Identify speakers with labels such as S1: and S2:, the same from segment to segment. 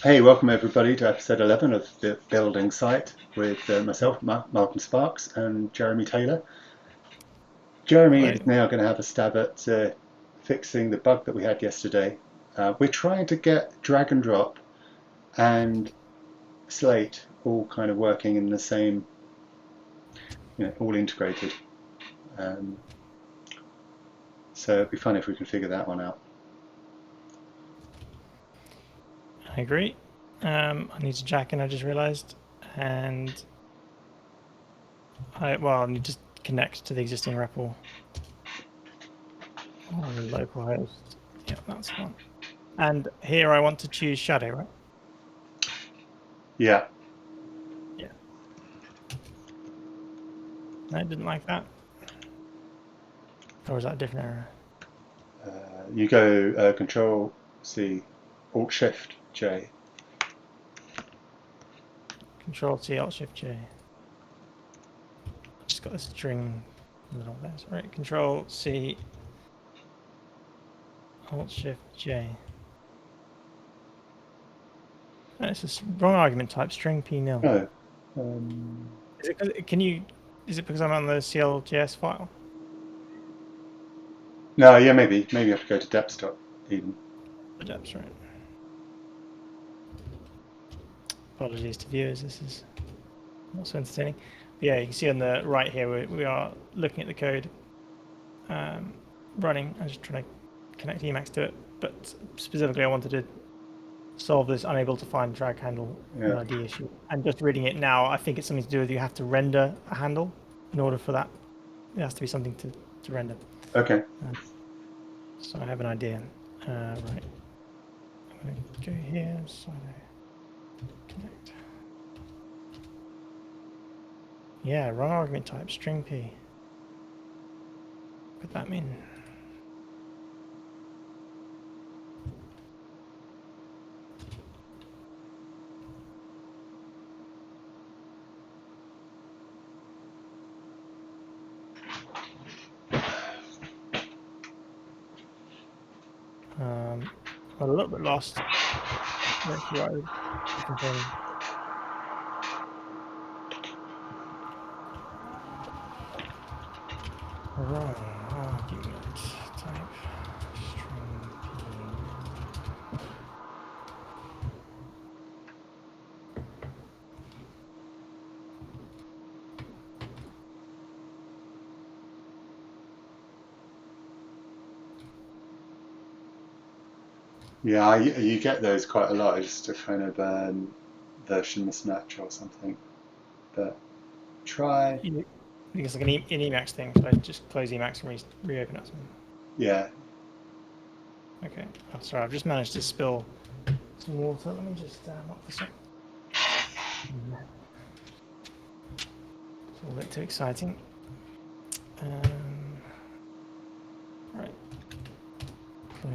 S1: Hey, welcome everybody to episode 11 of the Building Site with myself, Malcolm Sparks, and Jeremy Taylor. Jeremy
S2: Hello.
S1: is now going to have a stab at fixing the bug that we had yesterday. We're trying to get drag and drop and slate all kind of working in the same, all integrated. Um, so it'd be fun if we can figure that one out.
S2: I agree. I need to jack in, I just realized. And I need to connect to the existing REPL on localhost. Yeah, that's the one. And here I want to choose shadow, right?
S1: Yeah,
S2: Yeah. No, I didn't like that. Or was that a different error?
S1: you go Control C, Alt Shift J.
S2: Control C, Alt Shift J. Just got a string in the middle there. Sorry. Control C, Alt Shift J. No, it's a wrong argument type, string p nil.
S1: No. Um,
S2: Is it? Can you? Is it because I'm on the CLJS file?
S1: no, yeah, maybe you have to go to depth even.
S2: The depths, right? Apologies to viewers, this is not so entertaining. But yeah, you can see on the right here, we are looking at the code running. I'm just trying to connect Emacs to it, but specifically I wanted to solve this unable to find drag handle
S1: Yeah.
S2: UID issue. And just reading it now, I think it's something to do with you have to render a handle in order for that. It has to be something to render.
S1: Okay.
S2: So I have an idea. Right. I'm going to go here, so connect. Yeah, wrong argument type, string p. Put that in. I'm a little bit lost. Let's see what I can. Wrong argument type string p.
S1: Yeah, you get those quite a lot. It's just a kind of version mismatch or something. But try,
S2: I think it's like an Emacs thing, so I just close Emacs and reopen it.
S1: yeah.
S2: Okay. Oh, sorry, I've just managed to spill some water. Let me just knock this up. It's a little bit too exciting. Right. Close.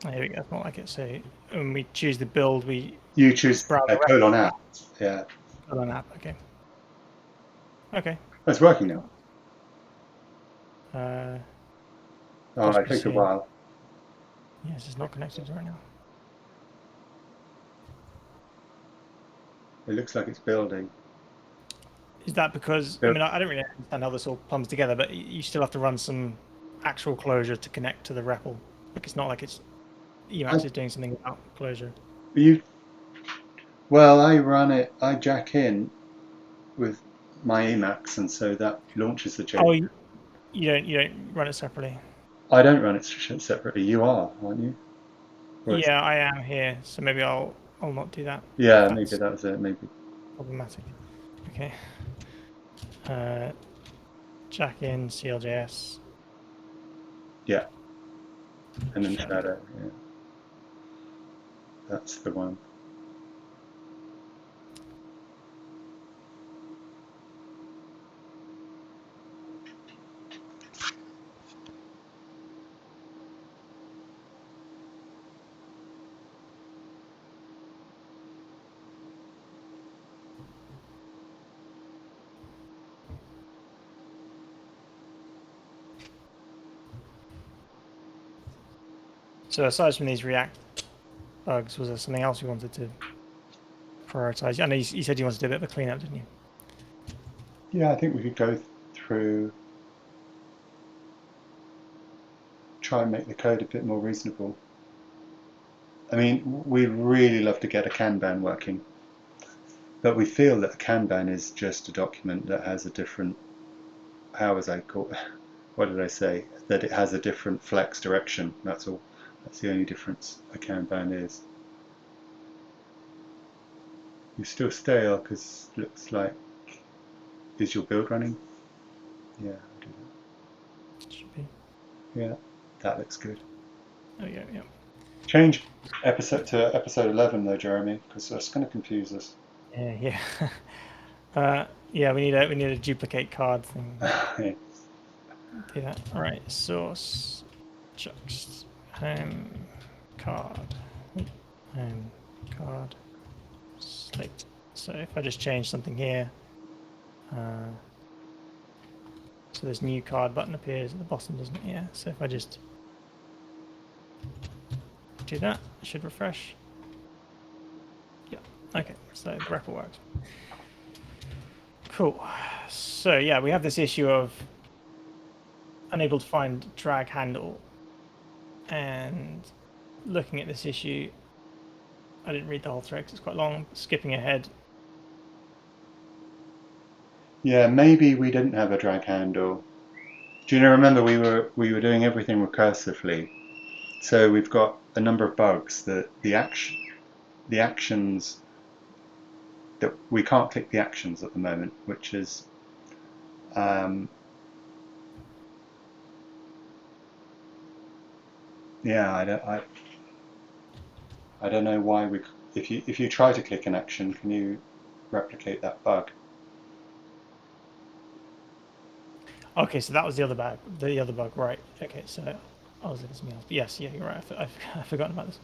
S2: Oh, here we go. It's not like it. So when we choose the build, we
S1: You choose
S2: browse the
S1: colon
S2: reference
S1: app. Yeah,
S2: on an app. Okay. Okay.
S1: it's working now.
S2: Uh,
S1: Oh, it
S2: possibly
S1: takes a
S2: soon.
S1: while.
S2: Yes, it's not connected right now.
S1: It looks like it's building.
S2: Is that because, I
S1: Build-
S2: mean, I don't really understand how this all comes together, but you still have to run some actual closure to connect to the REPL. Like, it's not like it's
S1: I,
S2: Emacs is doing something without closure.
S1: you, well, I run it. I jack in with my Emacs, and so that launches the
S2: Oh,
S1: JDK.
S2: you don't run it separately.
S1: I don't run it separately. You are, aren't you? Or it's,
S2: Yeah, I am here, so maybe I'll not do that if
S1: yeah, maybe
S2: that's
S1: that was it. Maybe.
S2: problematic. Okay. Jack in CLJS.
S1: Yeah. And then
S2: Shadow.
S1: shadow. Yeah. That's the one.
S2: So aside from these React bugs, was there something else you wanted to prioritize? I know you said you wanted to do a bit of a cleanup, didn't you?
S1: Yeah, I think we could go through, try and make the code a bit more reasonable. I mean, we'd really love to get a Kanban working, but we feel that a Kanban is just a document that has a different, how was I called? What did I say? That it has a different flex direction. That's all. That's the only difference a Kanban is. You're still stale because it looks like, is your build running? Yeah, I'll do
S2: Should be.
S1: that. Yeah, that looks good.
S2: There we go. Yeah.
S1: Change episode to episode 11 though, Jeremy, because that's going to confuse us.
S2: Yeah. Yeah. We need a duplicate card thing.
S1: Yeah.
S2: Do that. All right. Source. Juxt. Home. Card. Home. Card. Slate. So if I just change something here, so this new card button appears at the bottom, doesn't it? Yeah. So if I just do that, it should refresh. Yeah. Okay. So the REPL works. Cool. So yeah, we have this issue of unable to find drag handle, and looking at this issue, I didn't read the whole thread because it's quite long. Skipping ahead.
S1: Yeah, maybe we didn't have a drag handle. Do you remember we were doing everything recursively? So we've got a number of bugs that the actions that we can't click the actions at the moment, which is yeah, I don't know why we, if you try to click an action, can you replicate that bug?
S2: Okay, so that was the other bug. The other bug, right? Okay, so I was looking at something else. But yes, yeah, you're right. I've forgotten about this.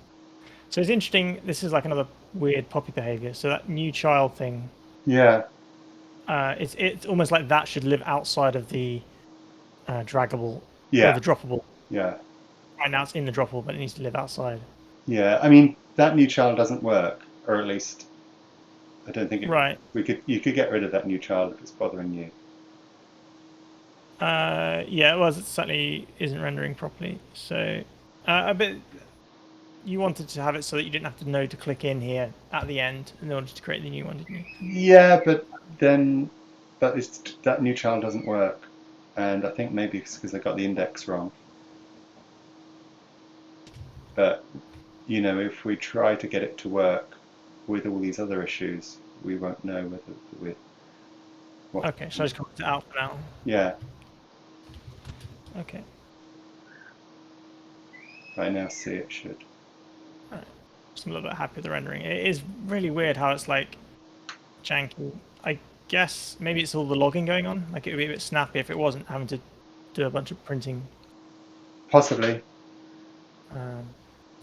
S2: So it's interesting. This is like another weird poppy behavior. So that new child thing,
S1: Yeah,
S2: it's almost like that should live outside of the draggable or
S1: yeah,
S2: the droppable.
S1: yeah,
S2: Right now it's in the droppable, but it needs to live outside.
S1: yeah. I mean, that new child doesn't work, or at least I don't think it.
S2: Right.
S1: You could get rid of that new child if it's bothering you.
S2: Yeah, well, it certainly isn't rendering properly. So, but you wanted to have it so that you didn't have to know to click in here at the end in order to create the new one, didn't you?
S1: Yeah, but then, that new child doesn't work, and I think maybe it's because they got the index wrong. But you know, if we try to get it to work with all these other issues, we won't know whether with what.
S2: Okay, so I just comment it out for now.
S1: Yeah,
S2: Okay.
S1: I now see it should.
S2: All right. Just a little bit happy with the rendering. It is really weird how it's like janky. I guess maybe it's all the logging going on. Like it would be a bit snappy if it wasn't having to do a bunch of printing.
S1: Possibly.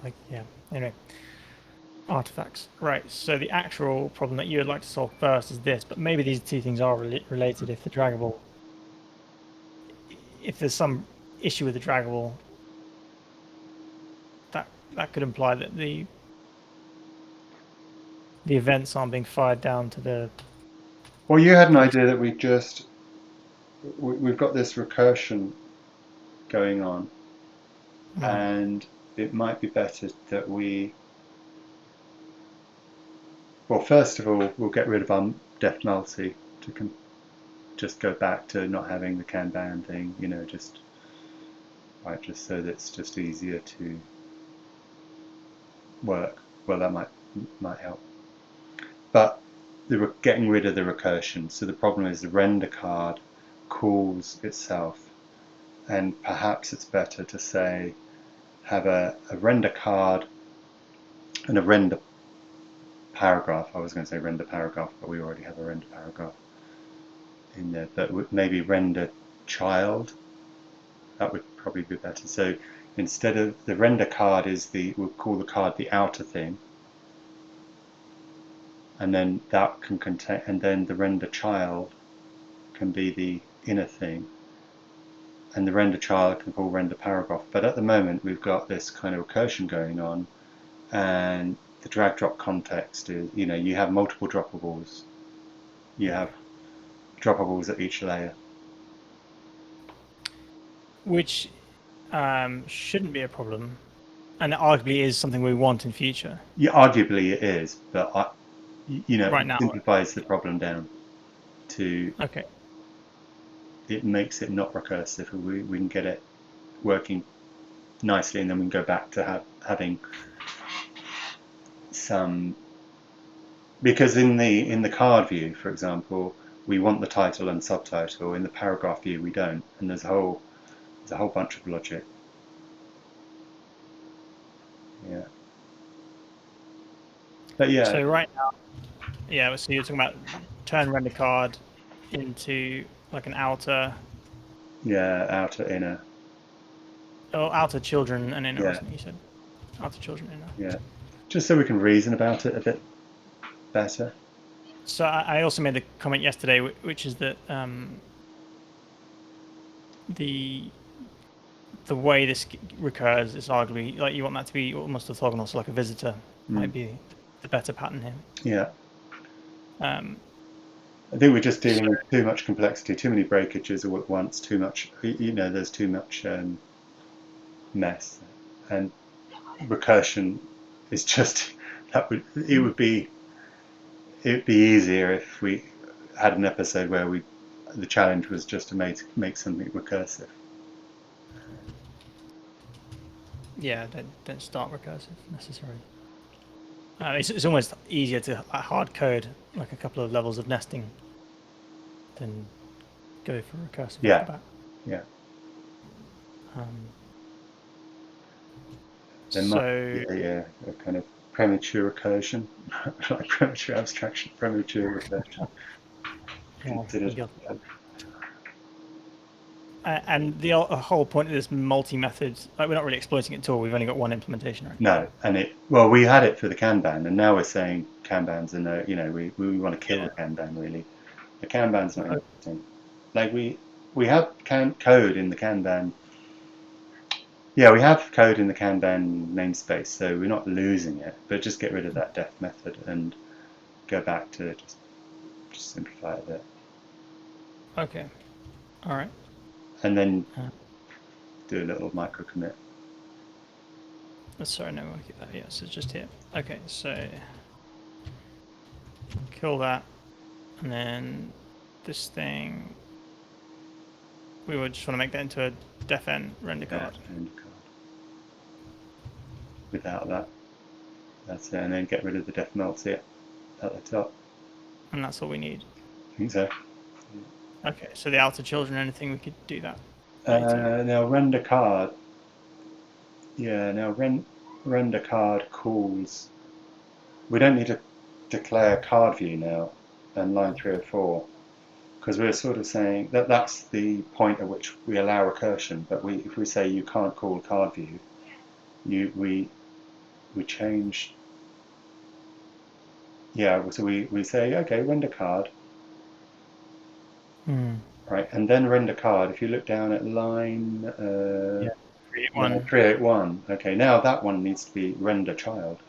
S2: Like yeah. Anyway, artifacts. Right. So the actual problem that you would like to solve first is this, but maybe these two things are related. If the draggable, if there's some issue with the draggable, that could imply that the events aren't being fired down to the.
S1: Well, you had an idea that we've got this recursion going on, and it might be better that we. Well, first of all, we'll get rid of our def multi to just go back to not having the Kanban thing. You know, just so that it's just easier to work. Well, that might help. But getting rid of the recursion. So the problem is the render card calls itself, and perhaps it's better to say have a render card and a render paragraph. I was going to say render paragraph, but we already have a render paragraph in there. But maybe render child. That would probably be better. So instead of the render card we'll call the card the outer thing, and then that can contain, and then the render child can be the inner thing, and the render child can call render paragraph. But at the moment we've got this kind of recursion going on, and the drag drop context is, you have multiple droppables. You have droppables at each layer.
S2: Which shouldn't be a problem, and arguably is something we want in future.
S1: Yeah, arguably it is, but
S2: right
S1: it
S2: now
S1: simplifies the problem down to.
S2: Okay.
S1: It makes it not recursive. We can get it working nicely, and then we can go back to having some. Because in the card view, for example, we want the title and subtitle. In the paragraph view, we don't, and there's a whole bunch of logic. Yeah. But yeah.
S2: So right now, yeah. So you're talking about turn render card into like an outer.
S1: Yeah, outer, inner.
S2: Oh, outer children and inner,
S1: Yeah.
S2: wasn't it? You said outer children, inner.
S1: Yeah. Just so we can reason about it a bit better.
S2: So I also made the comment yesterday, which is that the way this recurs is arguably like you want that to be almost orthogonal, so like a visitor might be the better pattern here.
S1: Yeah.
S2: I
S1: think we're just dealing with too much complexity, too many breakages all at once, too much. There's too much mess, and recursion is just it would be easier if we had an episode where the challenge was just to make something recursive.
S2: Yeah, don't start recursive necessarily. It's almost easier to hard code like a couple of levels of nesting than go for recursive.
S1: Yeah.
S2: Off the bat.
S1: Yeah.
S2: So
S1: might be a kind of premature recursion, like premature abstraction, premature recursion.
S2: Yeah, and the whole point of this multi-method, like we're not really exploiting it at all. We've only got one implementation, right?
S1: No, and we had it for the Kanban, and now we're saying Kanban's we want to kill the Kanban really. The Kanban's not interesting. Like we have code in the Kanban. Yeah, we have code in the Kanban namespace, so we're not losing it, but just get rid of that def method and go back to just simplify it a bit.
S2: Okay. All right.
S1: And then do a little micro commit.
S2: Sorry, no, I want to keep that. Yeah, so just here. Okay, so kill that, and then this thing. We would just want to make that into a def-n render card.
S1: Without that, that's it, and then get rid of the def multi at the top.
S2: And that's all we need.
S1: I think so.
S2: Okay, so the outer children, anything we could do that.
S1: Now render card. Yeah, now render card calls. We don't need to declare card view now and line 304 because we're sort of saying that's the point at which we allow recursion. But if we say you can't call card view, we change. Yeah, so we say okay, render card. Right, and then render card. If you look down at line
S2: 381.
S1: 381. Okay, now that one needs to be render child,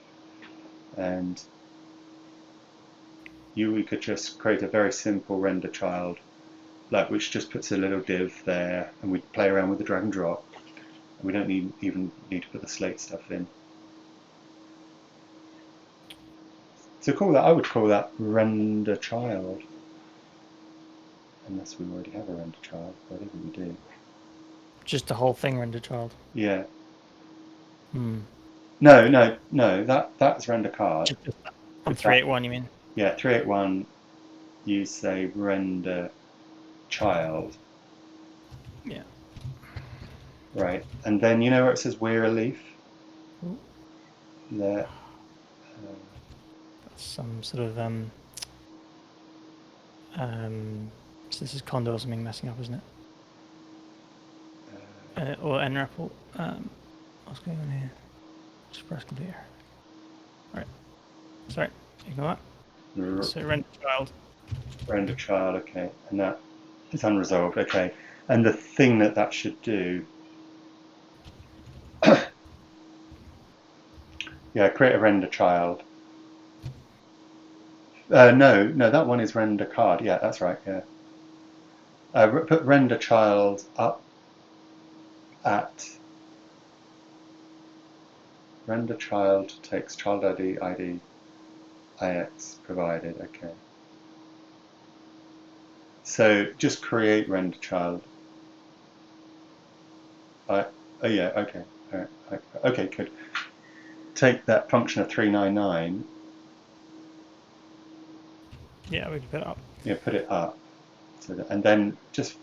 S1: and we could just create a very simple render child, which just puts a little div there, and we play around with the drag and drop. We don't even need to put the slate stuff in. So I would call that render child. Unless we already have a render child, whatever we do.
S2: Just the whole thing render child.
S1: Yeah. No. That's render card.
S2: On 381, you mean?
S1: Yeah, 381. You say render child.
S2: Yeah.
S1: Right, and then you know where it says we're a leaf?
S2: Ooh.
S1: There.
S2: That's some sort of so this is Condor or something messing up, isn't it? Or nREPL. What's going on here? Just press computer. Right. Sorry. Ignore that. So render child.
S1: Render child, okay, and that is unresolved, okay. And the thing that should do, yeah, create a render child. No, that one is render card. Yeah, that's right. Yeah. Put render child up at render child takes child ID IX provided. Okay. So just create render child. Oh yeah. Okay. All right. Okay. Good. Take that function of 399.
S2: Yeah, we can put it up.
S1: Yeah. Put it up. So and then just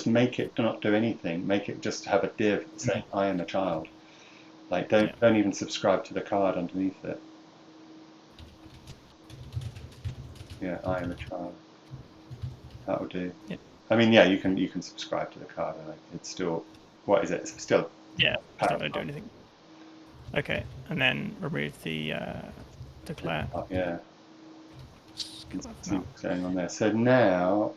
S1: make it not do anything. Make it just have a div saying I am a child. Like don't even subscribe to the card underneath it. Yeah, I am a child. That will do.
S2: Yeah.
S1: I mean, yeah, you can subscribe to the card, and it's still what is it? It's still
S2: Yeah. It's not going to do anything. Okay, and then remove the declare.
S1: Yeah. See
S2: Now.
S1: what's going on there. So now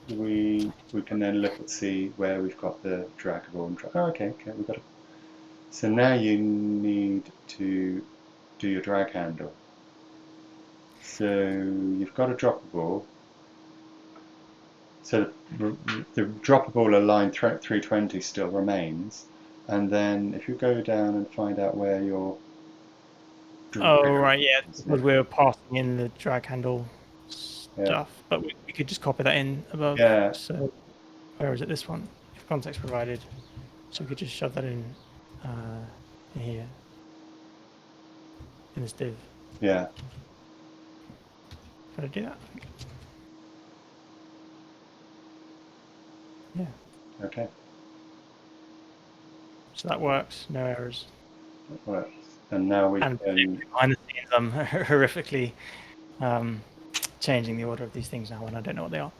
S1: we can then look and see where we've got the draggable and drag. Oh, okay, we've got it. So now you need to do your drag handle. So you've got a droppable. So the droppable line 320 still remains, and then if you go down and find out where your
S2: Oh right, yeah, because we were passing in the drag handle stuff, but we could just copy that in above.
S1: Yeah.
S2: So where is it? This one, if context provided. So we could just shove that in here in this div.
S1: Yeah.
S2: Can I do that? Yeah.
S1: Okay.
S2: So that works. No errors.
S1: That works. And now we
S2: and
S1: can.
S2: Behind the scenes, I'm horrifically changing the order of these things now when I don't know what they are.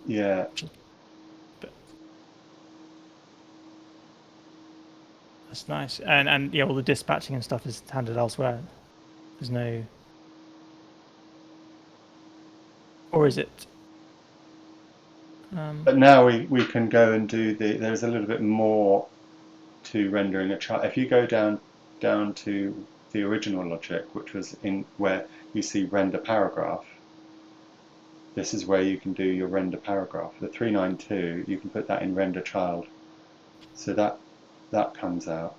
S1: Yeah.
S2: But that's nice. And yeah, all the dispatching and stuff is handled elsewhere. There's no. Or is it?
S1: But now we can go and do there's a little bit more to rendering a chart. If you go down to the original logic, which was in where you see render paragraph, this is where you can do your render paragraph. The 392, you can put that in render child. So that comes out.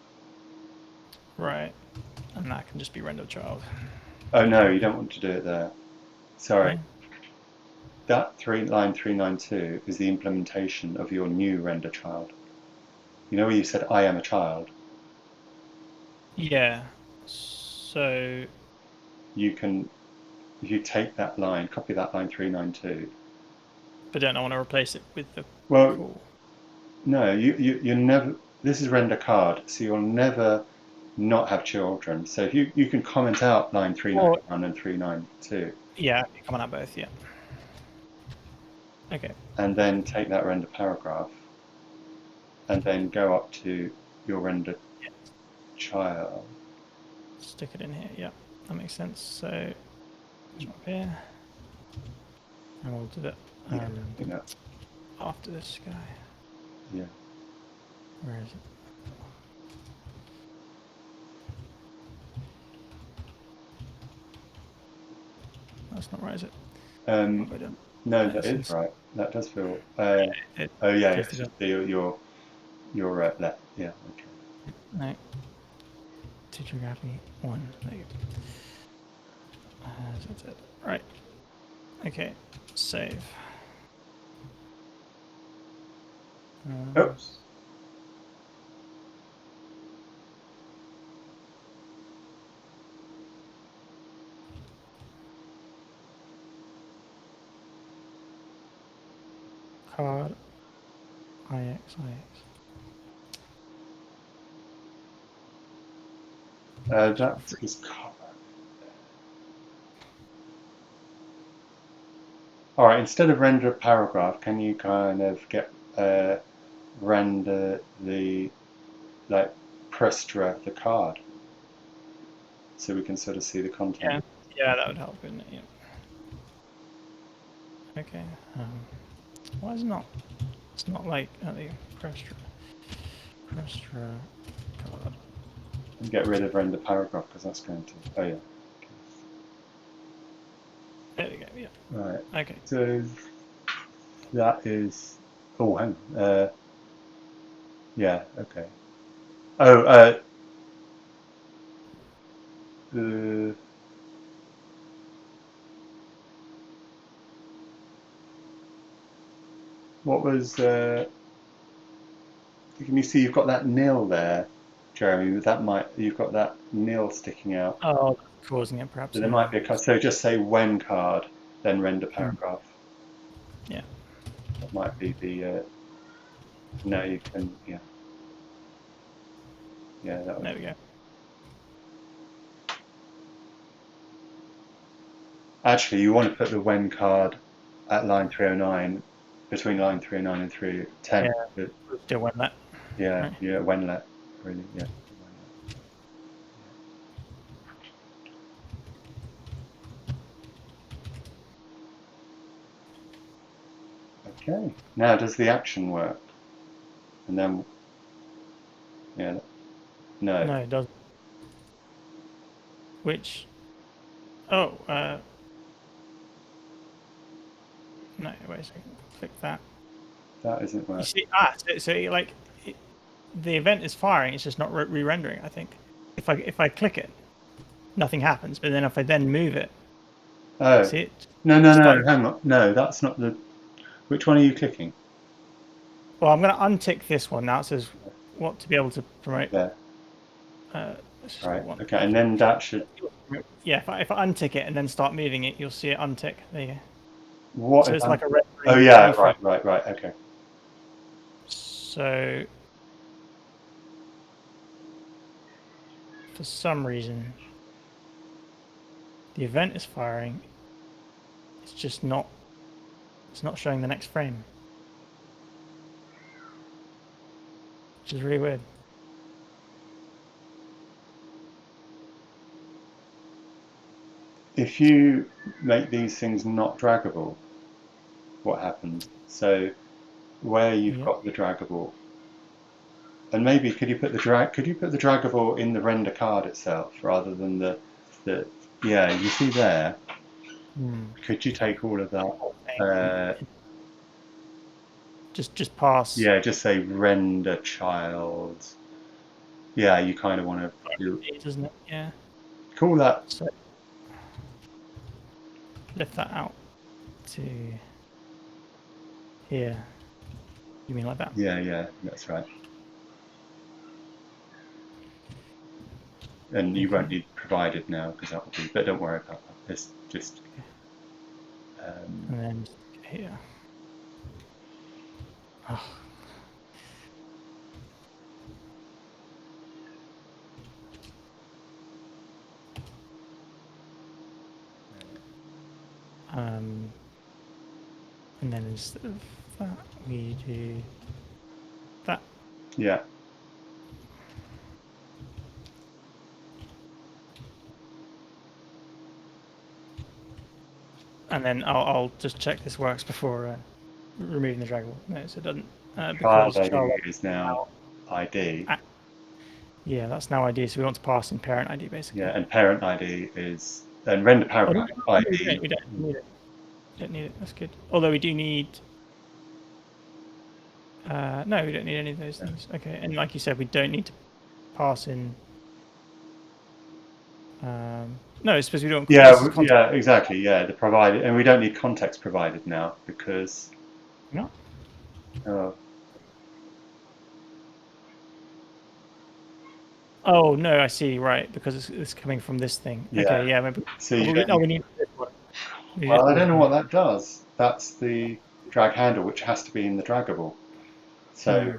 S2: Right. And that can just be render child.
S1: Oh no, you don't want to do it there. Sorry.
S2: Okay.
S1: That line 392 is the implementation of your new render child. You know where you said I am a child?
S2: Yeah. So
S1: you can, if you take that line, copy that line 392.
S2: But don't I want to replace it with the
S1: Well, no, you never. This is render card, so you'll never not have children. So if you can comment out line 391 and 392.
S2: Yeah, coming out both. Yeah. Okay.
S1: And then take that render paragraph, and then go up to your render child.
S2: Stick it in here. Yeah, that makes sense. So up here, and we'll do it after this guy.
S1: Yeah.
S2: Where is it? That's not right, is it?
S1: No, that is right. That does feel. Oh yeah, it's just your left. Yeah. Okay.
S2: No. Teacher gravity 1. There you go. That's it. Right. Okay. Save.
S1: Oops.
S2: card IX.
S1: That is. All right. Instead of render a paragraph, can you kind of get render the prostra of the card, so we can sort of see the content?
S2: Yeah, that would help, wouldn't it? Yeah. Okay. Why is it not? It's not like the prostra card.
S1: And get rid of render paragraph because that's going to. Oh yeah.
S2: There we go. Yeah.
S1: Right.
S2: Okay.
S1: So that is. Oh, hang on. Yeah. Okay. Oh. What was? Can you see you've got that nil there, Jeremy? You've got that nil sticking out.
S2: Oh, that's causing it perhaps.
S1: So there
S2: Yeah.
S1: might be so just say when card, then render paragraph.
S2: Yeah.
S1: That might be the. No, you can. Yeah. Yeah. That was.
S2: There we go.
S1: Actually, you want to put the when card at line 309, between line 309 and 310.
S2: Yeah. Still went that.
S1: Yeah,
S2: Right.
S1: yeah, whenlet, really, yeah. Okay, now does the action work? And then, yeah, no.
S2: No, it doesn't. Which? Oh. No. Wait a second. Click that.
S1: That isn't
S2: You
S1: working.
S2: see? So like, the event is firing. It's just not re-rendering. I think. If I click it, nothing happens. But then if I then move it,
S1: Oh,
S2: see it?
S1: no, hang on. No, that's not the. Which one are you clicking?
S2: Well, I'm going to untick this one now. It says what to be able to promote.
S1: There, right, okay, and then that should.
S2: Yeah, if I untick it and then start moving it, you'll see it untick. There you go.
S1: What?
S2: So it's like a red.
S1: Oh, yeah, right, okay.
S2: So, for some reason, the event is firing. It's just not. It's not showing the next frame, which is really weird.
S1: If you make these things not draggable, what happens? So where you've got the draggable, and maybe could you put the draggable in the render card itself rather than the yeah, you see there. Could you take all of that?
S2: Just pass.
S1: Yeah, just say render child. Yeah, you kind of want to do,
S2: doesn't it? Yeah.
S1: call that.
S2: So lift that out to here. You mean like that?
S1: Yeah, that's right. And you won't need provided now because that will be. But don't worry about that. It's just.
S2: And then here. Oh. And then instead of that, we do that.
S1: Yeah.
S2: And then I'll just check this works before removing the draggable. No, so it doesn't.
S1: Child ID is now ID.
S2: Yeah, that's now ID. So we want to pass in parent ID basically.
S1: Yeah, and parent ID is and render paragraph ID.
S2: We don't need it. Don't need it. That's good. Although we do need. No, we don't need any of those things. Okay, and like you said, we don't need to pass in. No, it's because we don't.
S1: Yeah, exactly. Yeah, the provided, and we don't need context provided now because.
S2: No.
S1: Oh.
S2: Oh no, I see. Right, because it's coming from this thing.
S1: Yeah.
S2: Okay, yeah. Maybe.
S1: So
S2: we need this one.
S1: Well, I don't know what that does. That's the drag handle, which has to be in the draggable. So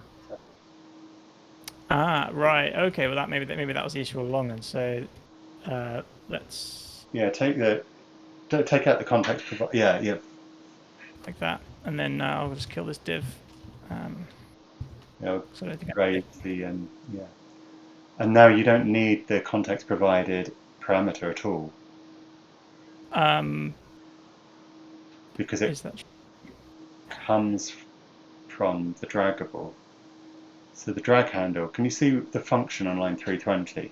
S2: right. Okay. Well, maybe that was the issue all along then. So let's
S1: yeah, take out the context provider. Yeah.
S2: like that, and then I'll just kill this div. So I don't think
S1: raise the yeah. And now you don't need the context provided parameter at all because it
S2: is that
S1: comes from the draggable. So the drag handle. Can you see the function on line 320?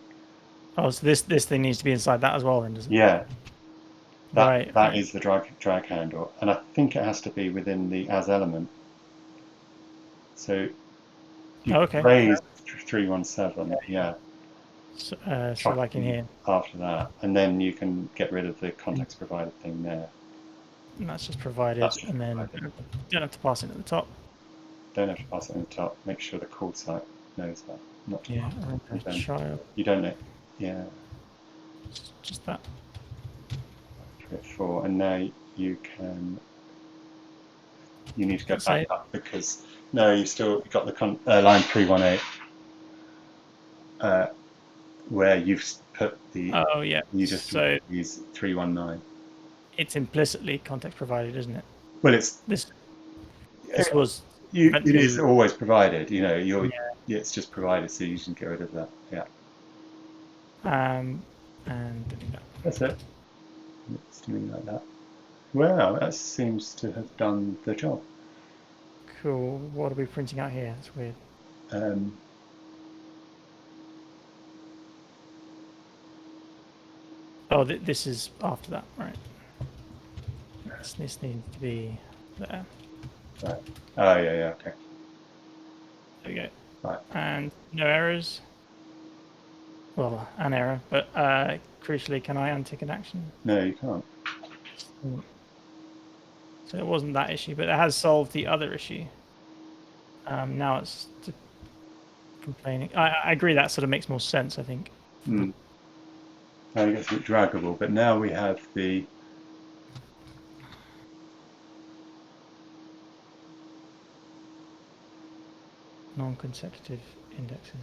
S2: Oh, so this thing needs to be inside that as well, then, does it?
S1: Yeah,
S2: Right.
S1: that is the drag handle, and I think it has to be within the as element. So you raise 317, yeah.
S2: So like in here,
S1: after that, and then you can get rid of the context provided thing there.
S2: and that's just provided, and then don't have to pass it at the top.
S1: Don't have to pass it in the top. Make sure the call site knows that. Not to
S2: Child.
S1: You don't know. Yeah.
S2: Just that.
S1: 3 4, and now you can. You need to go back up because no, you got the line 318 where you've put the.
S2: Oh yeah.
S1: You just use 319.
S2: It's implicitly context provided, isn't it?
S1: Well, it's
S2: this was.
S1: It is always provided. You know, it's just provided, so you can get rid of that. Yeah.
S2: And
S1: that's it. It's doing like that. Wow, that seems to have done the job.
S2: Cool. What are we printing out here? That's weird. Oh, this is after that, right? This needs to be there.
S1: Right. Oh yeah. Okay.
S2: There we go.
S1: Right.
S2: And no errors. Well, an error, but crucially, can I untick an action?
S1: No, you can't.
S2: So it wasn't that issue, but it has solved the other issue. Now it's complaining. I agree, that sort of makes more sense, I think.
S1: Now it gets a bit draggable, but now we have the
S2: non-consecutive indexes.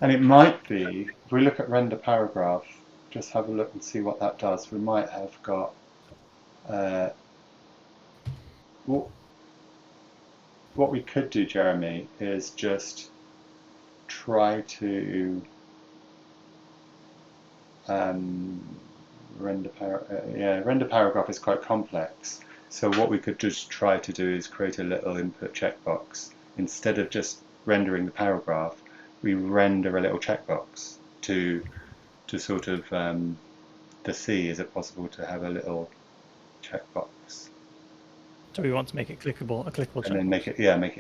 S1: And it might be, if we look at render paragraph, just have a look and see what that does. We might have got what we could do, Jeremy, is just try to render paragraph is quite complex. So what we could just try to do is create a little input checkbox. Instead of just rendering the paragraph, we render a little checkbox to sort of to see, is it possible to have a little checkbox?
S2: So we want to make it clickable, a clickable checkbox.
S1: And then make it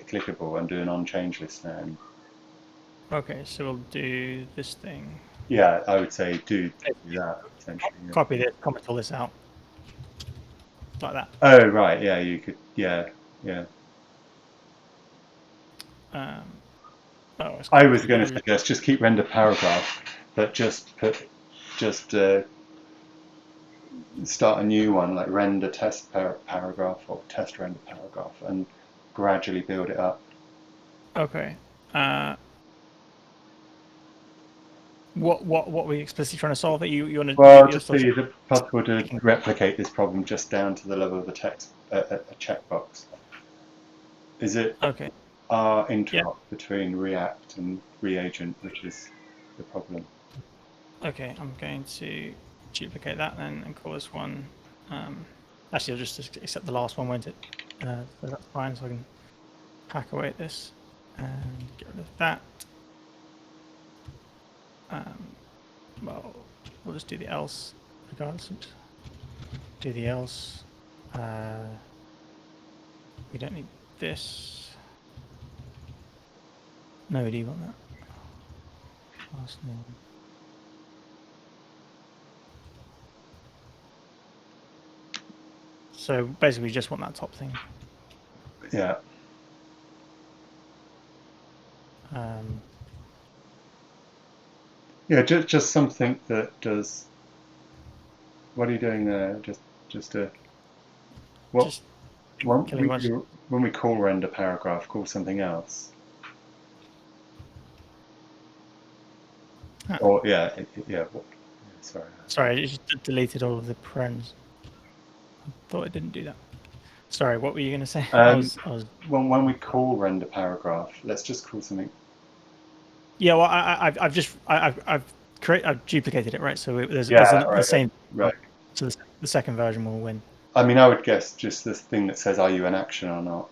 S1: clickable and do an on change list now.
S2: Okay, so we'll do this thing.
S1: Yeah, I would say do that essentially.
S2: Copy this, comment all this out. Like that.
S1: Oh right, yeah, you could, yeah. I was going to suggest just keep render paragraph, but just start a new one, like render test paragraph or test render paragraph, and gradually build it up.
S2: Okay. What were we explicitly trying to solve? That you want to?
S1: Well, just see, is it possible to replicate this problem just down to the level of the text, a checkbox? Is it
S2: okay?
S1: Our interop between React and reagent, which is the problem.
S2: Okay, I'm going to duplicate that then and call this one. Actually, I'll just accept the last one, won't it? So that's fine. So I can hack away at this and get rid of that. Well, we'll just do the else regardless. Do the else. We don't need this. No, we do want that. Last name. So basically, we just want that top thing.
S1: Yeah. Yeah, just something that does. What are you doing there? Just a what?
S2: Just
S1: When
S2: killing a bunch.
S1: when we call render paragraph, call something else.
S2: Huh.
S1: Or yeah, yeah. Sorry.
S2: Sorry, I just deleted all of the parens. I thought it didn't do that. Sorry, what were you going to say?
S1: Um,
S2: I was.
S1: when we call render paragraph, let's just call something.
S2: Yeah, well, I've duplicated it, right? So there's
S1: Yeah,
S2: the
S1: right,
S2: same.
S1: right.
S2: So the second version will win.
S1: I mean, I would guess just this thing that says, "Are you in action or not?"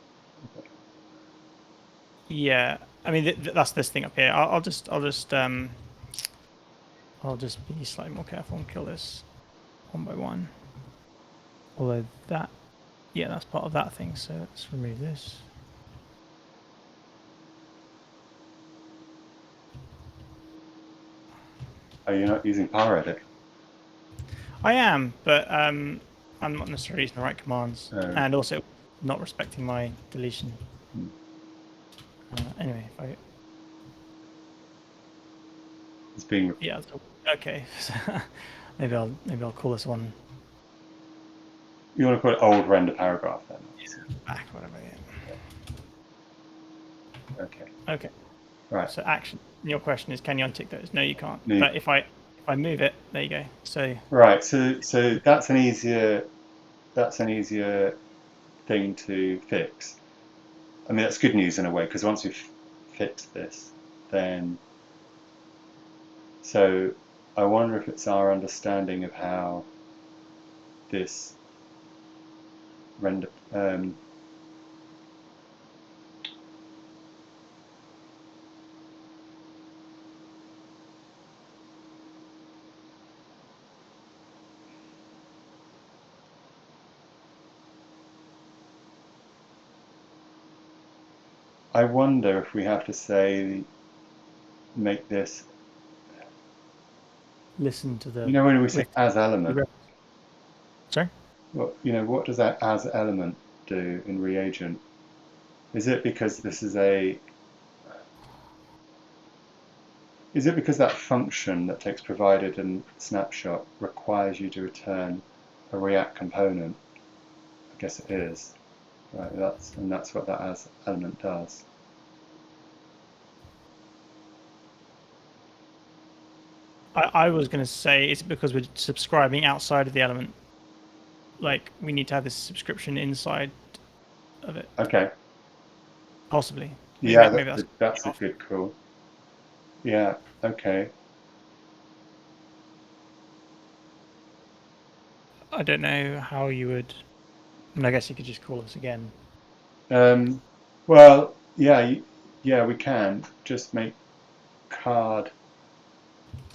S2: Yeah, I mean that's this thing up here. I'll just be slightly more careful and kill this one by one. Although that, yeah, that's part of that thing. So let's remove this.
S1: Are you not using PowerEdit?
S2: I am, but I'm not necessarily using the right commands,
S1: Oh,
S2: and also not respecting my deletion.
S1: hmm.
S2: Anyway, if I
S1: It's being.
S2: yeah, okay. Maybe I'll call this one
S1: You want to call it old render paragraph then?
S2: back, whatever. Yeah.
S1: Okay.
S2: Okay.
S1: Right.
S2: So action. Your question is, can you untick those? No, you can't.
S1: No.
S2: But if I move it, there you go. So
S1: Right. So that's an easier thing to fix. I mean, that's good news in a way because once we've fixed this, then so I wonder if it's our understanding of how this render. I wonder if we have to say make this.
S2: listen to the
S1: When we say
S2: with
S1: as element,
S2: sorry.
S1: what does that as element do in reagent? Is it because this is a Is it because that function that takes provided and snapshot requires you to return a React component? I guess it is. Right, that's what that as element does.
S2: I was going to say it's because we're subscribing outside of the element. Like we need to have this subscription inside of it,
S1: Okay.
S2: possibly.
S1: Yeah,
S2: Maybe that's
S1: that's a
S2: off.
S1: good call. Yeah. Okay.
S2: I don't know how you would. I mean, I guess you could just call this again.
S1: Um, well, yeah, we can just make card.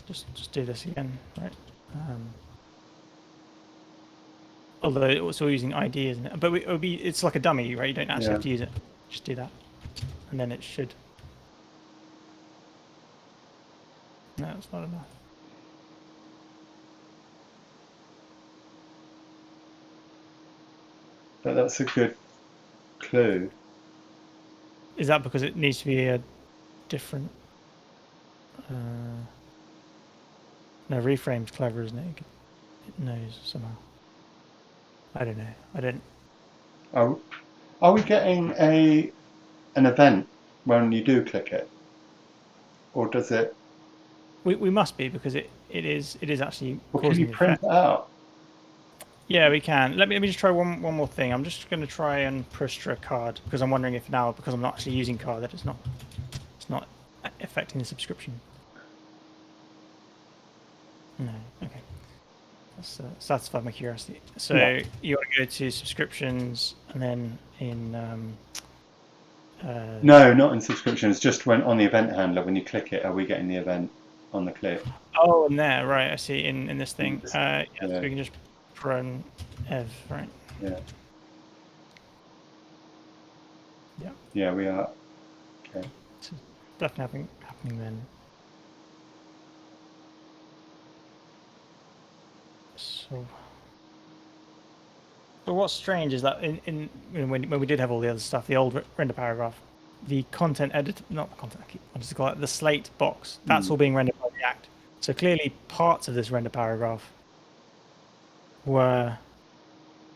S2: Just do this again, right? Um, Although it's all using ID, isn't it? But it would be. It's like a dummy, right? You don't actually
S1: Yeah.
S2: have to use it. Just do that, and then it should. No, it's not enough.
S1: But that's a good clue.
S2: Is that because it needs to be a different? No, reframe's clever, isn't it? It knows somehow. I don't know. I don't.
S1: Are, are we getting an event when you do click it, or does it?
S2: We must be because it is actually
S1: Or can you
S2: causing the
S1: print
S2: effect.
S1: it out?
S2: Yeah, we can. Let me just try one more thing. I'm just going to try and push through a card because I'm wondering if now because I'm not actually using card that it's not affecting the subscription. No. Okay. That's satisfied my curiosity. So
S1: Yeah.
S2: you want to go to subscriptions and then in
S1: No, not in subscriptions. Just when on the event handler, when you click it, are we getting the event on the click?
S2: oh, and there, right? I see in this thing. Yeah, so
S1: Yeah,
S2: we can just run ev, right?
S1: yeah,
S2: Yeah,
S1: yeah. We are. Okay.
S2: it's definitely happening then. So, but what's strange is that when we did have all the other stuff, the old render paragraph, the content editor, not the content, what does it call it? The slate box, that's
S1: Mm.
S2: all being rendered by React. So clearly parts of this render paragraph were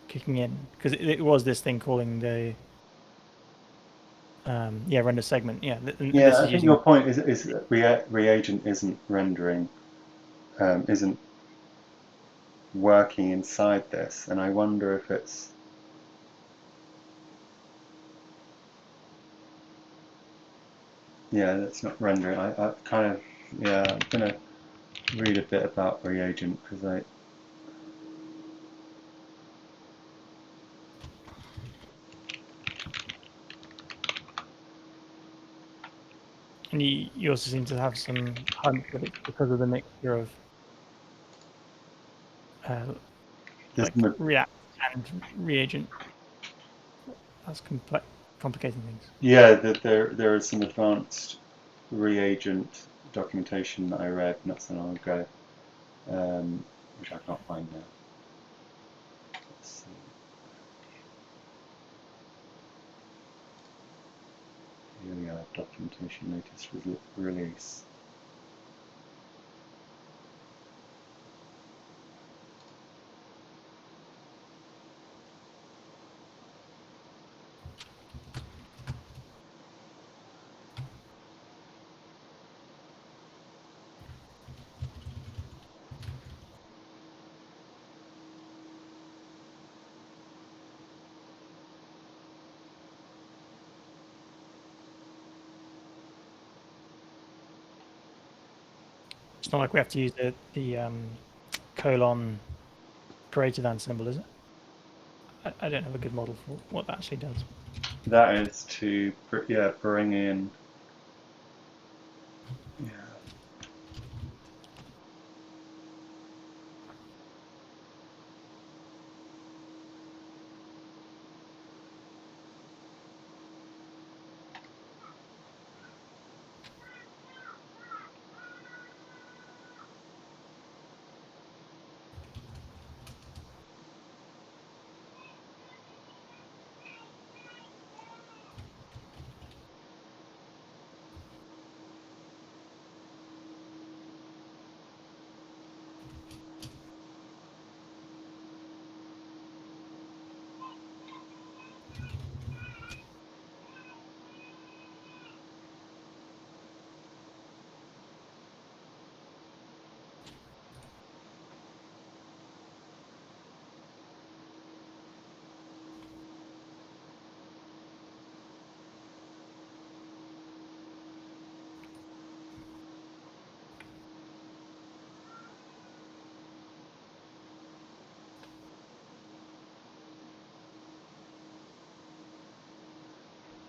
S2: kicking in because it was this thing calling the render segment. Yeah, and
S1: Yeah,
S2: this
S1: I
S2: is
S1: think
S2: using.
S1: your point is that reagent isn't rendering, isn't working inside this, and I wonder if it's. Yeah, that's not rendering. I kind of, yeah, I'm gonna read a bit about reagent because I.
S2: And you also seem to have some hunch that it's because of the mixture of
S1: There's
S2: like React and reagent. That's complicating things.
S1: yeah, there is some advanced reagent documentation that I read not so long ago, which I can't find now. Let's see. Here we are, documentation latest release.
S2: It's not like we have to use the colon greater than symbol, is it? I don't have a good model for what that actually does.
S1: That is to bring in. Yeah.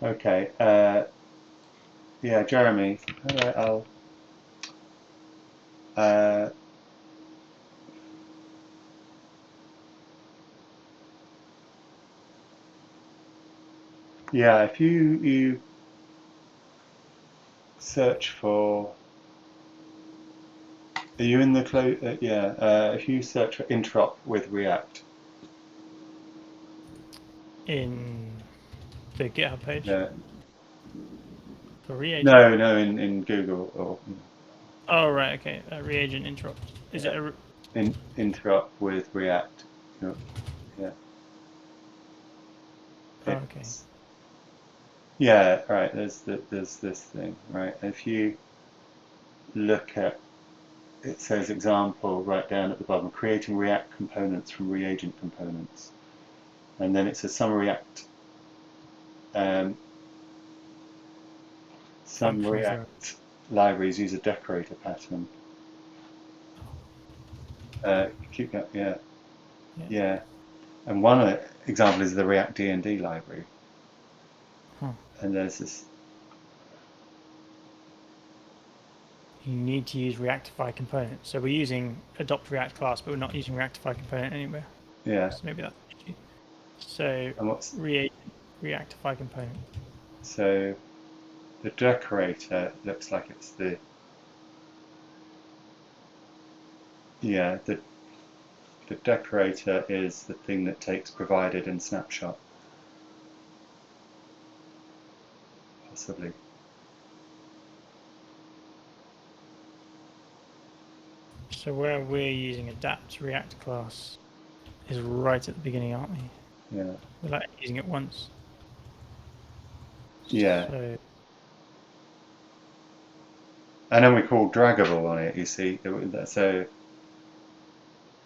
S1: Okay. Yeah, Jeremy. All right, I'll. Uh, yeah, if you search for. Are you in the yeah. If you search for interop with React.
S2: In the GitHub page
S1: Yeah.
S2: for reagent.
S1: No, in Google or
S2: Oh right, okay. Reagent interrupt. Is
S1: yeah,
S2: it a?
S1: in interop with React. You know, yeah.
S2: Oh, okay.
S1: It's yeah. Right. There's this thing. Right. If you look at it says example right down at the bottom, creating React components from reagent components, and then it says um, some
S2: Functions are.
S1: React libraries use a decorator pattern. Keep that, yeah,
S2: Yeah.
S1: yeah. And one example is the React D&D library,
S2: Huh.
S1: and there's this.
S2: You need to use Reactify component. So we're using adopt React class, but we're not using Reactify component anywhere.
S1: Yeah,
S2: So maybe that's the issue. So
S1: and what's
S2: reagent Reactify component.
S1: so the decorator looks like it's the yeah the decorator is the thing that takes provided in snapshot possibly.
S2: So where we're using adapt React class is right at the beginning, aren't we?
S1: Yeah.
S2: We're like using it once.
S1: Yeah.
S2: So
S1: And then we call draggable on it, you see. So,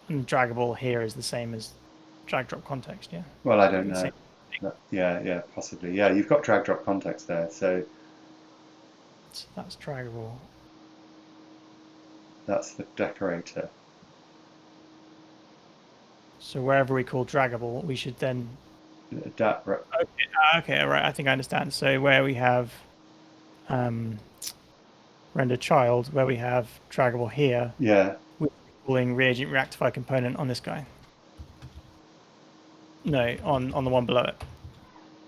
S2: and draggable here is the same as drag drop context, yeah?
S1: well, I
S2: Like
S1: don't
S2: the
S1: know.
S2: same.
S1: Yeah, possibly. Yeah, you've got drag drop context there. So
S2: So that's draggable.
S1: that's the decorator.
S2: So wherever we call draggable, we should then.
S1: Adapt.
S2: Okay, right. I think I understand. So where we have render child, where we have draggable here,
S1: Yeah.
S2: we're calling reagent reactify component on this guy. No, on the one below it.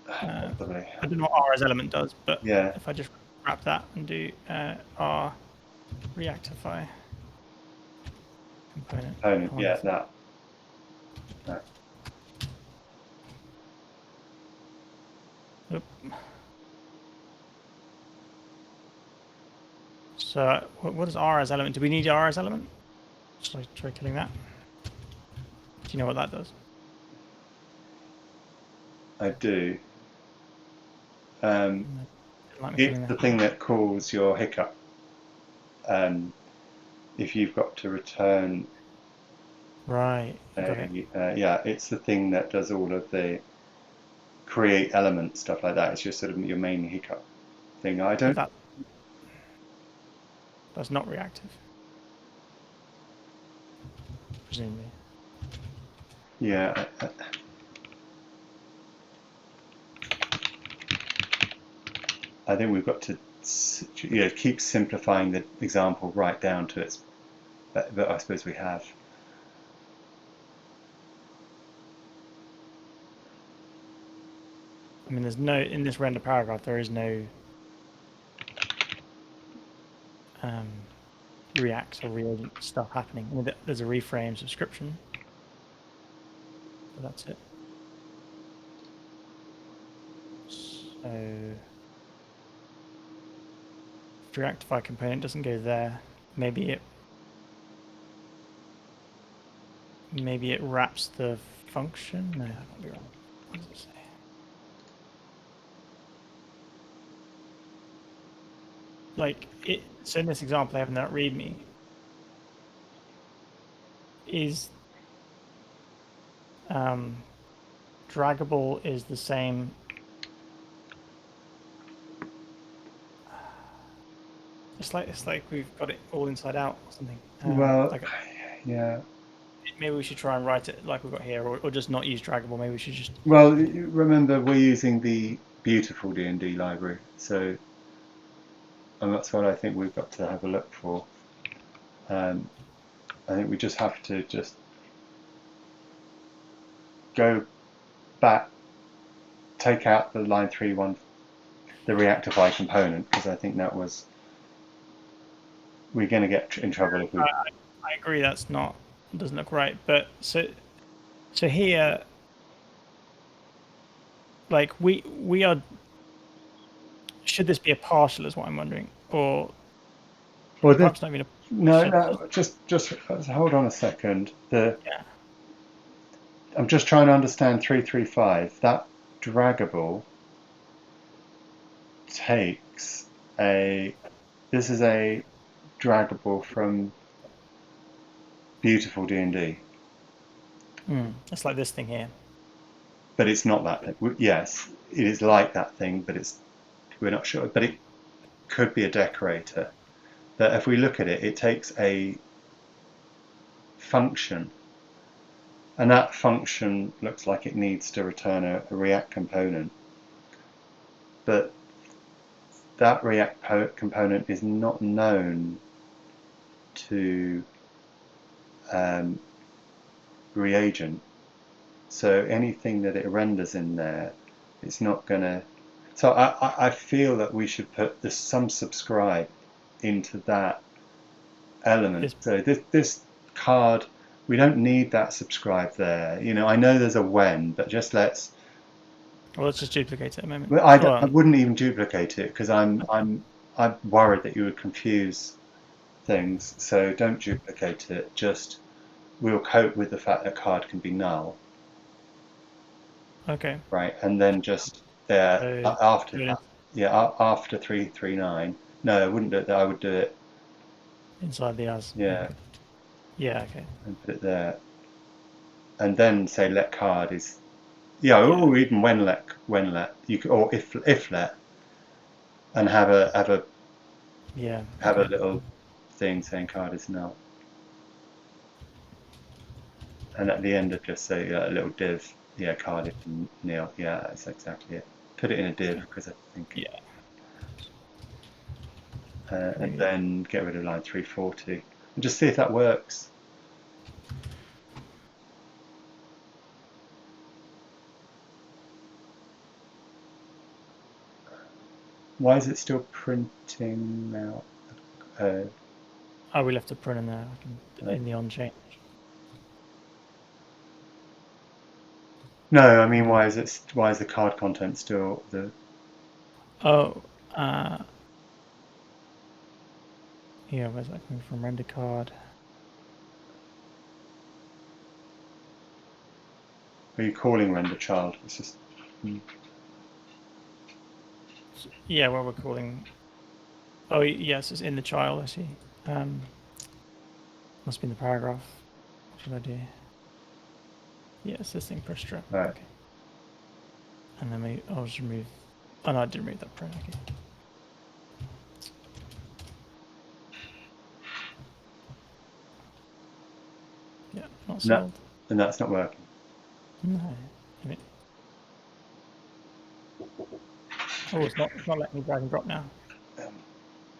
S1: Possibly.
S2: I don't know what R as element does, but
S1: Yeah.
S2: if I just wrap that and do R reactify component.
S1: Yeah, that.
S2: Oop. So what is R as element? Do we need R as element? Should I try killing that? Do you know what that does?
S1: I do.
S2: Like
S1: It's the thing that calls your hiccup. If you've got to return,
S2: right, got it.
S1: yeah, it's the thing that does all of the create element stuff like that. It's just sort of your main hiccup thing. I don't.
S2: But that's not reactive, presumably.
S1: Yeah. I think we've got to keep simplifying the example right down to its, but I suppose we have.
S2: I mean, there's no, in this render paragraph, there is no React or reagent stuff happening. I mean, there's a reframe subscription, but that's it. So if Reactify component doesn't go there, maybe it wraps the function. No, that can't be wrong. What does it say? Like it. So in this example, I have that README is draggable is the same. It's like we've got it all inside out or something.
S1: Well, yeah.
S2: Maybe we should try and write it like we've got here, or just not use draggable. Maybe we should just.
S1: Well, remember we're using the beautiful D&D library, so that's what I think we've got to have a look for. I think we just have to go back, take out the line 3.1, the reactify component, because I think that was, we're going to get in trouble if we.
S2: I agree. Doesn't look right. But so here, like we are. Should this be a partial? Is what I'm wondering, or perhaps not even a.
S1: No, just hold on a second. I'm just trying to understand 335. That draggable takes a. This is a draggable from beautiful D&D.
S2: It's like this thing here.
S1: But it's not that thing. Yes, it is like that thing, but we're not sure. But it could be a decorator. That if we look at it, it takes a function, and that function looks like it needs to return a React component. But that React component is not known to reagent. So anything that it renders in there, it's not going to. So I feel that we should put some subscribe into that element. So this card, we don't need that subscribe there. I know there's a when, but just let's.
S2: Well, let's just duplicate it a moment.
S1: I wouldn't even duplicate it because I'm worried that you would confuse things. So don't duplicate it. Just we'll cope with the fact that card can be null,
S2: Okay.
S1: right? And then just there
S2: So
S1: after,
S2: do it
S1: after 339. No, I wouldn't do it there. I would do it,
S2: inside the as.
S1: yeah,
S2: Okay. Yeah. Okay.
S1: and put it there, and then say let card is, yeah,
S2: Yeah.
S1: or even when let you could, or if let, and
S2: Yeah.
S1: have a
S2: Okay.
S1: little thing saying card is null, and at the end of just say a little div, yeah, card is nil, yeah, that's exactly it. Put it in a div because I think,
S2: Yeah.
S1: and
S2: Maybe.
S1: then get rid of line 340 and just see if that works. Why is it still printing now?
S2: Oh, we left a print in there. I can
S1: Uh,
S2: in the on change.
S1: no, I mean, why is the card content still the?
S2: Oh. Yeah. Where's that coming from? Render card.
S1: Are you calling render child? It's just.
S2: Yeah. Where we're calling. Oh yes, it's in the child. I see. Must be in the paragraph. What should I do? Yeah, it's this thing per strip.
S1: Right.
S2: Okay. And then maybe I'll just remove. Oh no, I did remove that print. Okay. Yeah, not
S1: No,
S2: solved.
S1: and that's not working.
S2: No. Oh, it's not letting me drag and drop now.
S1: Um,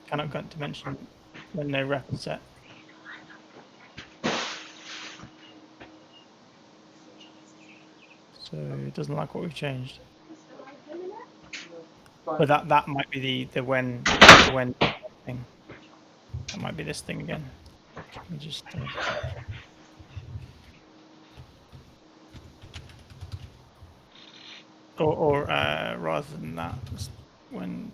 S2: Cannot cut dimension when no ref is set. So it doesn't like what we've changed. But that might be the when thing. That might be this thing again. Let me just or rather than that, when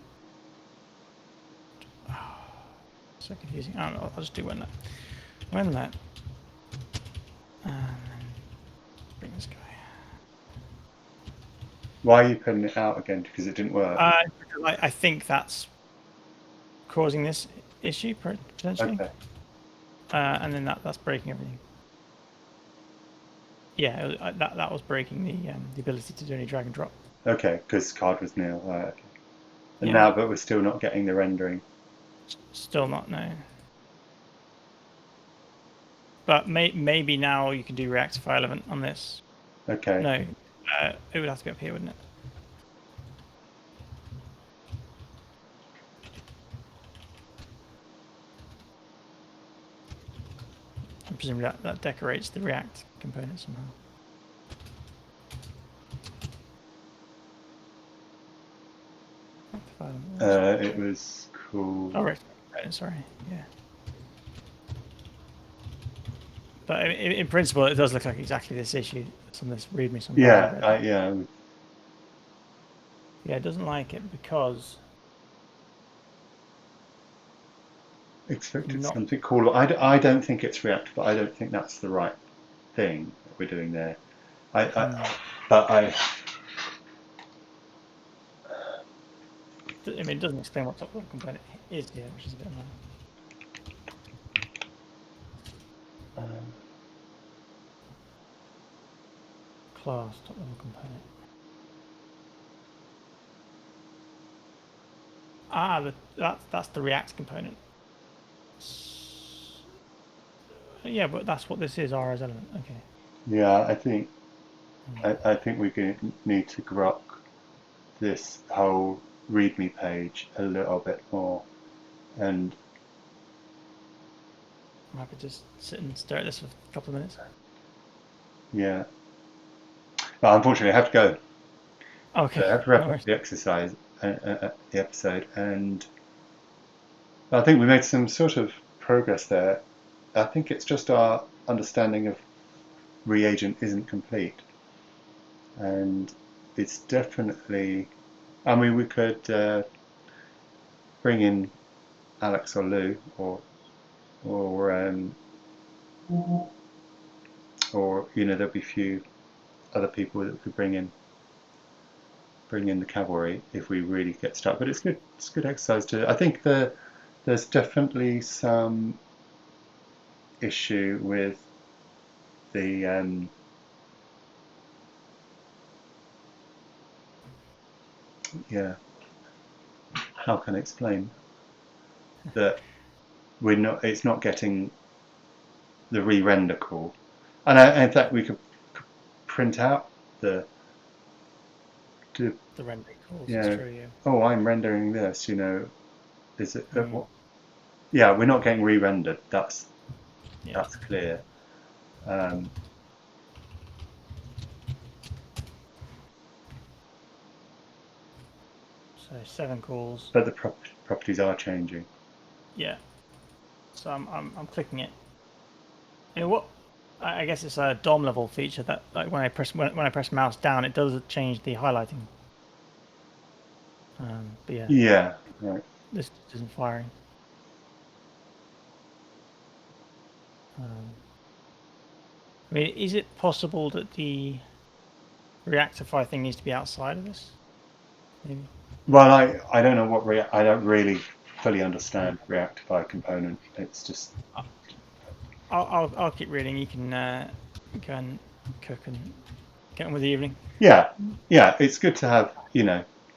S2: so confusing. I don't know, I'll just do when that. When that. And then bring this guy.
S1: Why are you putting it out again? Because it didn't work.
S2: I think that's causing this issue potentially.
S1: Okay.
S2: And then that's breaking everything. Yeah, that was breaking the ability to do any drag and drop.
S1: Okay, because card was nil. Okay. And
S2: Yeah,
S1: now, but we're still not getting the rendering.
S2: still not no. But maybe now you can do Reactify element on this.
S1: Okay.
S2: No, it would have to be up here, wouldn't it? I presume that decorates the React component somehow.
S1: It was cool.
S2: Oh, right, sorry, yeah. But in principle, it does look like exactly this issue. It's on this README somewhere.
S1: Yeah.
S2: Yeah, it doesn't like it because
S1: Expected
S2: not.
S1: something cool. I don't think it's React, but I don't think that's the right thing that we're doing there. But I.
S2: I mean, it doesn't explain what top level component is here, which is a bit annoying. Class top level component. That's the React component. Yeah, but that's what this is, R as element. Okay.
S1: Yeah, I think we're going to need to grok this whole README page a little bit more, and
S2: I'm happy to just sit and stare at this for a couple of minutes.
S1: yeah. But unfortunately, I have to go.
S2: Okay,
S1: So I have to
S2: no
S1: wrap up
S2: worries.
S1: the exercise, the episode, and I think we made some sort of progress there. I think it's just our understanding of reagent isn't complete, and it's definitely. I mean, we could bring in Alex or Lou or or there'll be a few other people that we could bring in the cavalry if we really get stuck. But it's good exercise to. I think there's definitely some issue with the how can I explain that it's not getting the re-render call, and in fact we could print out the
S2: rendering calls. It's true, yeah.
S1: oh, I'm rendering this, is it what? Yeah, we're not getting re-rendered. That's clear.
S2: So 7 calls.
S1: But the properties are changing.
S2: Yeah. So I'm clicking it. What? I guess it's a DOM level feature that, like, when I press mouse down, it does change the highlighting. But yeah.
S1: Yeah. Right.
S2: This isn't firing. I mean, is it possible that the Reactify thing needs to be outside of this? Maybe.
S1: Well, I don't know what I don't really fully understand Reactify component. It's just.
S2: I'll keep reading. You can go and cook and get on with the evening.
S1: Yeah, it's good to have.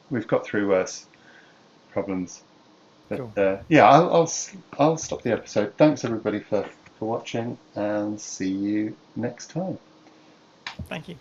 S1: We've got through worse problems. But
S2: Cool.
S1: I'll stop the episode. Thanks everybody for watching, and see you next time.
S2: Thank you.